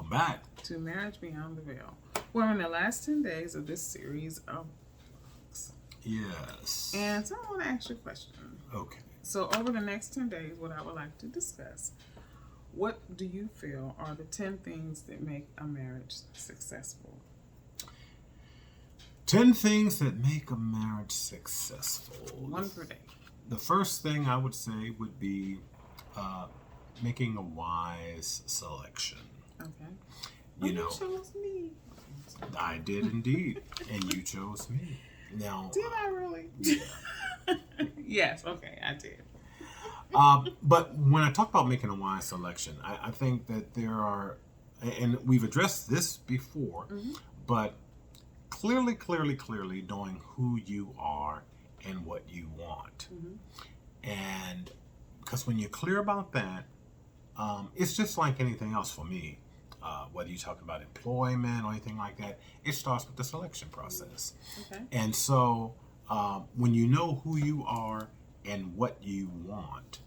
Welcome back to Marriage Beyond the Veil. We're in the last 10 days of this series of books. Yes. And so I want to ask you a question. Okay. So over the next 10 days, what I would like to discuss, what do you feel are the 10 things that make a marriage successful? 10 things that make a marriage successful. One per day. The first thing I would say would be making a wise selection. Okay. You know, chose me. I did indeed, and you chose me. Now, did I really? Yeah. Yes. Okay, I did. But when I talk about making a wise selection, I think that there are, and we've addressed this before, but clearly knowing who you are and what you want. And because when you're clear about that, it's just like anything else for me. Whether you're talking about employment or anything like that, it starts with the selection process. Okay. And so when you know who you are and what you want,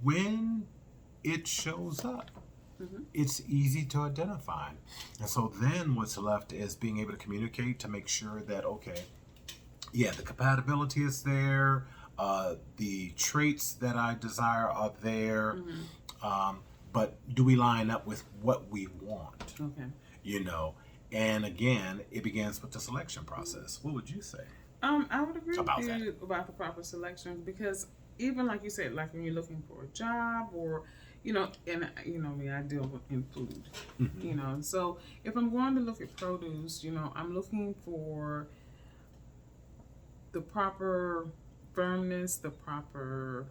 when it shows up, it's easy to identify. And so then what's left is being able to communicate to make sure that, okay, yeah, the compatibility is there, the traits that I desire are there, but do we line up with what we want? Okay. You know, and again, it begins with the selection process. What would you say? I would agree About with you that. about the proper selection, because even like you said, like when you're looking for a job or, you know, and you know me, I deal in food, you know. So if I'm going to look at produce, you know, I'm looking for the proper firmness, the proper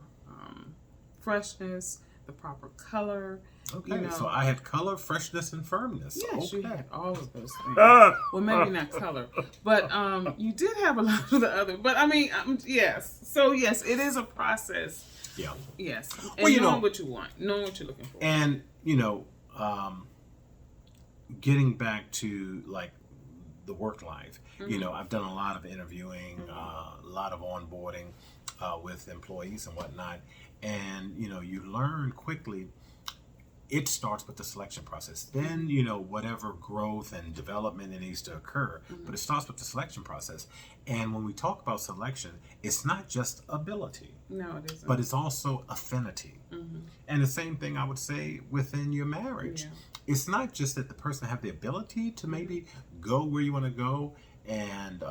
freshness, the proper color. Okay, You know, so I had color, freshness, and firmness. yes, you Okay. had all of those things. Well, maybe not color, but you did have a lot of the other. But I mean, yes. So yes, it is a process. Yeah. Yes, and Well, you knowing know, what you want, knowing what you're looking for. And, you know, getting back to like the work life, you know, I've done a lot of interviewing, a lot of onboarding with employees and whatnot. And, you know, you learn quickly. It starts with the selection process. Then, you know, whatever growth and development that needs to occur, but it starts with the selection process. And when we talk about selection, it's not just ability. No, it isn't. But it's also affinity. And the same thing I would say within your marriage. Yeah. It's not just that the person have the ability to maybe go where you want to go and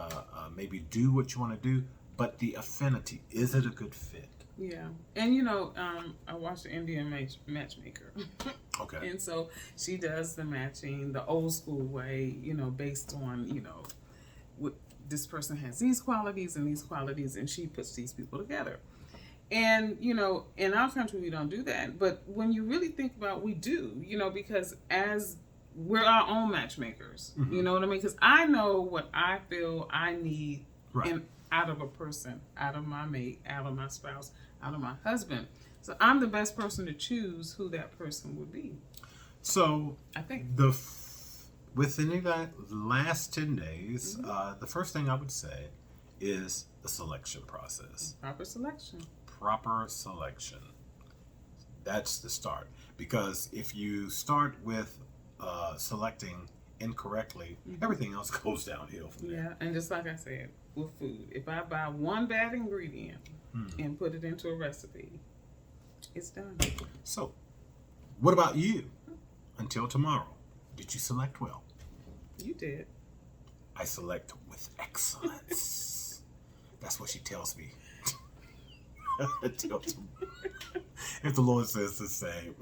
maybe do what you want to do, but the affinity. Is it a good fit? Yeah, and you know, I watched the Indian Matchmaker. Okay. And so she does the matching the old school way, you know, based on, you know, what this person has these qualities, and she puts these people together. And, you know, in our country, we don't do that. But when you really think about, we do, you know, because as we're our own matchmakers, you know what I mean? Because I know what I feel I need out of a person, out of my mate, out of my spouse, out of my husband. So I'm the best person to choose who that person would be. So I think within that last 10 days, the first thing I would say is the selection process. proper selection. Proper selection. That's the start. Because if you start with selecting incorrectly, everything else goes downhill from there. Yeah, and just like I said, with food, if I buy one bad ingredient and put it into a recipe, it's done. So, what about you? Until tomorrow, did you select well? You did. I select with excellence. That's what she tells me. Until tomorrow. If the Lord says the same.